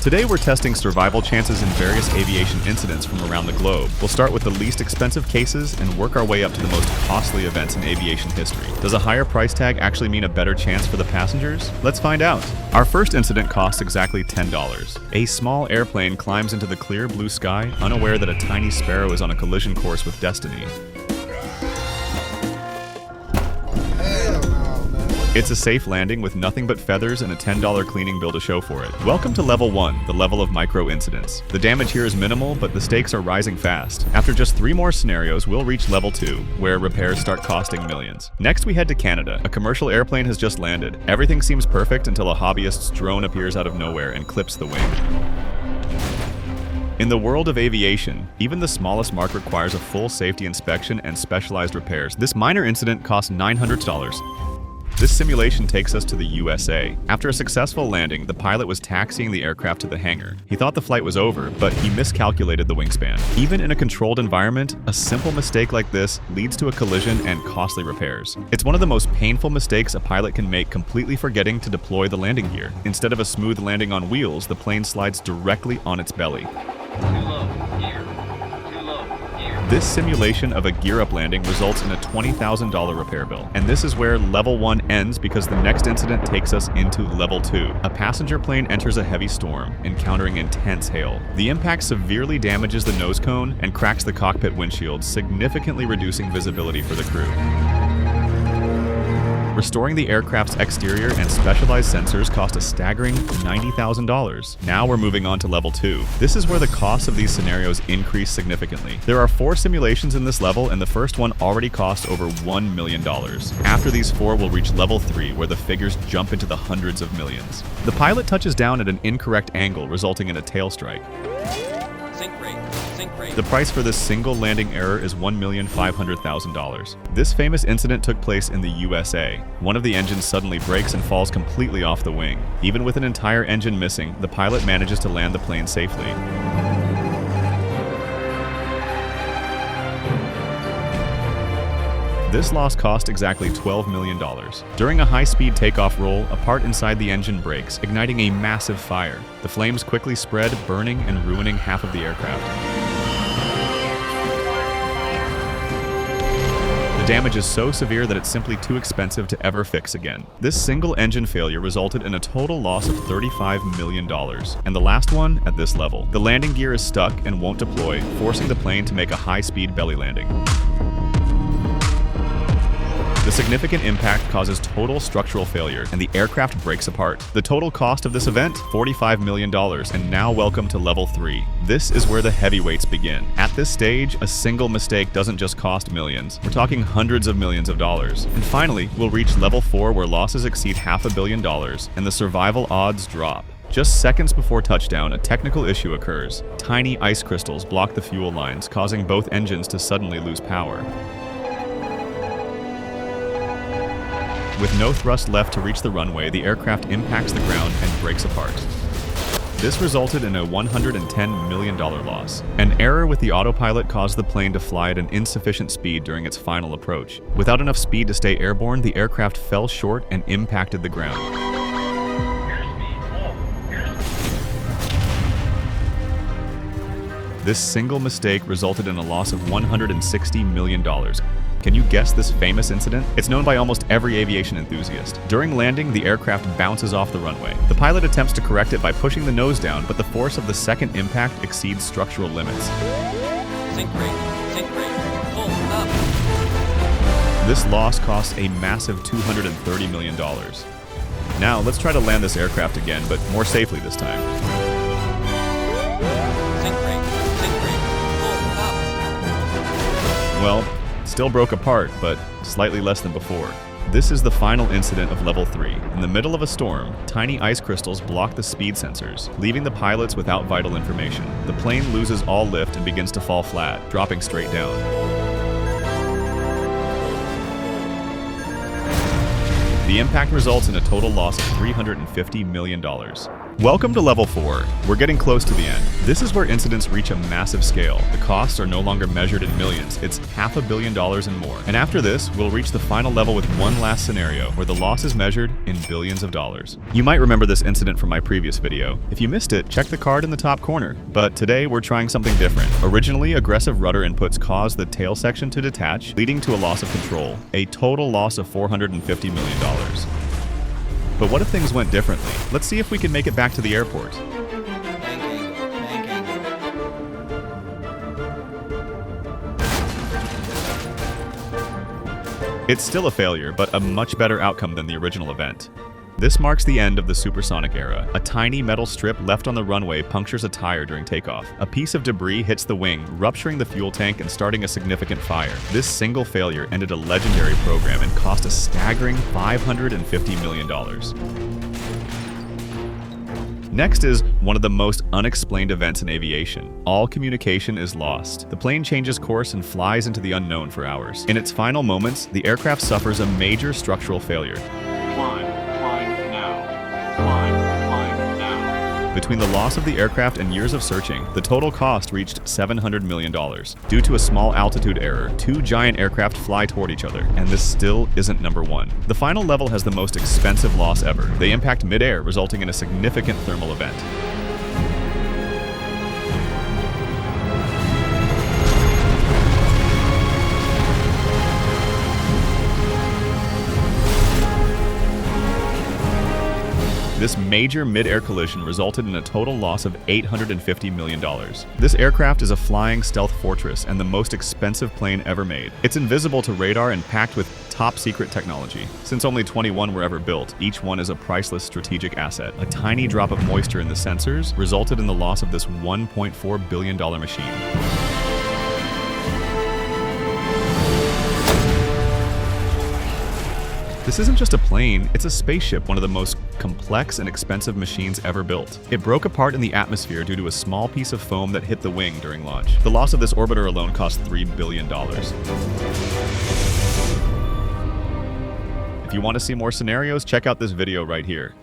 Today we're testing survival chances in various aviation incidents from around the globe. We'll start with the least expensive cases and work our way up to the most costly events in aviation history. Does a higher price tag actually mean a better chance for the passengers? Let's find out. Our first incident costs exactly $10. A small airplane climbs into the clear blue sky, unaware that a tiny sparrow is on a collision course with destiny. It's a safe landing with nothing but feathers and a $10 cleaning bill to show for it. Welcome to Level 1, the level of micro incidents. The damage here is minimal, but the stakes are rising fast. After just 3 more scenarios, we'll reach Level 2, where repairs start costing millions. Next, we head to Canada. A commercial airplane has just landed. Everything seems perfect until a hobbyist's drone appears out of nowhere and clips the wing. In the world of aviation, even the smallest mark requires a full safety inspection and specialized repairs. This minor incident cost $900. This simulation takes us to the USA. After a successful landing, the pilot was taxiing the aircraft to the hangar. He thought the flight was over, but he miscalculated the wingspan. Even in a controlled environment, a simple mistake like this leads to a collision and costly repairs. It's one of the most painful mistakes a pilot can make, completely forgetting to deploy the landing gear. Instead of a smooth landing on wheels, the plane slides directly on its belly. This simulation of a gear-up landing results in a $20,000 repair bill. And this is where Level 1 ends, because the next incident takes us into Level 2. A passenger plane enters a heavy storm, encountering intense hail. The impact severely damages the nose cone and cracks the cockpit windshield, significantly reducing visibility for the crew. Restoring the aircraft's exterior and specialized sensors cost a staggering $90,000. Now we're moving on to Level 2. This is where the costs of these scenarios increase significantly. There are 4 simulations in this level, and the first one already cost over $1 million. After these 4, we'll reach Level 3, where the figures jump into the hundreds of millions. The pilot touches down at an incorrect angle, resulting in a tail strike. The price for this single landing error is $1,500,000. This famous incident took place in the USA. One of the engines suddenly breaks and falls completely off the wing. Even with an entire engine missing, the pilot manages to land the plane safely. This loss cost exactly $12 million. During a high-speed takeoff roll, a part inside the engine breaks, igniting a massive fire. The flames quickly spread, burning and ruining half of the aircraft. The damage is so severe that it's simply too expensive to ever fix again. This single engine failure resulted in a total loss of $35 million. And the last one at this level. The landing gear is stuck and won't deploy, forcing the plane to make a high-speed belly landing. The significant impact causes total structural failure, and the aircraft breaks apart. The total cost of this event, $45 million, and now welcome to Level 3. This is where the heavyweights begin. At this stage, a single mistake doesn't just cost millions. We're talking hundreds of millions of dollars. And finally, we'll reach Level 4, where losses exceed $500 million, and the survival odds drop. Just seconds before touchdown, a technical issue occurs. Tiny ice crystals block the fuel lines, causing both engines to suddenly lose power. With no thrust left to reach the runway, the aircraft impacts the ground and breaks apart. This resulted in a $110 million loss. An error with the autopilot caused the plane to fly at an insufficient speed during its final approach. Without enough speed to stay airborne, the aircraft fell short and impacted the ground. This single mistake resulted in a loss of $160 million. Can you guess this famous incident? It's known by almost every aviation enthusiast. During landing, the aircraft bounces off the runway. The pilot attempts to correct it by pushing the nose down, but the force of the second impact exceeds structural limits. Sink brake, pull up. This loss costs a massive $230 million. Now, let's try to land this aircraft again, but more safely this time. Sink brake, pull up. Well, still broke apart, but slightly less than before. This is the final incident of Level 3. In the middle of a storm, tiny ice crystals block the speed sensors, leaving the pilots without vital information. The plane loses all lift and begins to fall flat, dropping straight down. The impact results in a total loss of $350 million. Welcome to Level 4. We're getting close to the end. This is where incidents reach a massive scale. The costs are no longer measured in millions, it's $500 million and more. And after this, we'll reach the final level with one last scenario, where the loss is measured in billions of dollars. You might remember this incident from my previous video. If you missed it, check the card in the top corner. But today, we're trying something different. Originally, aggressive rudder inputs caused the tail section to detach, leading to a loss of control, a total loss of $450 million. But what if things went differently? Let's see if we can make it back to the airport. It's still a failure, but a much better outcome than the original event. This marks the end of the supersonic era. A tiny metal strip left on the runway punctures a tire during takeoff. A piece of debris hits the wing, rupturing the fuel tank and starting a significant fire. This single failure ended a legendary program and cost a staggering $550 million. Next is one of the most unexplained events in aviation. All communication is lost. The plane changes course and flies into the unknown for hours. In its final moments, the aircraft suffers a major structural failure. Between the loss of the aircraft and years of searching, the total cost reached $700 million. Due to a small altitude error, two giant aircraft fly toward each other, and this still isn't number one. The final level has the most expensive loss ever. They impact mid-air, resulting in a significant thermal event. This major mid-air collision resulted in a total loss of $850 million. This aircraft is a flying stealth fortress and the most expensive plane ever made. It's invisible to radar and packed with top-secret technology. Since only 21 were ever built, each one is a priceless strategic asset. A tiny drop of moisture in the sensors resulted in the loss of this $1.4 billion machine. This isn't just a plane, it's a spaceship, one of the most complex and expensive machines ever built. It broke apart in the atmosphere due to a small piece of foam that hit the wing during launch. The loss of this orbiter alone cost $3 billion. If you want to see more scenarios, check out this video right here.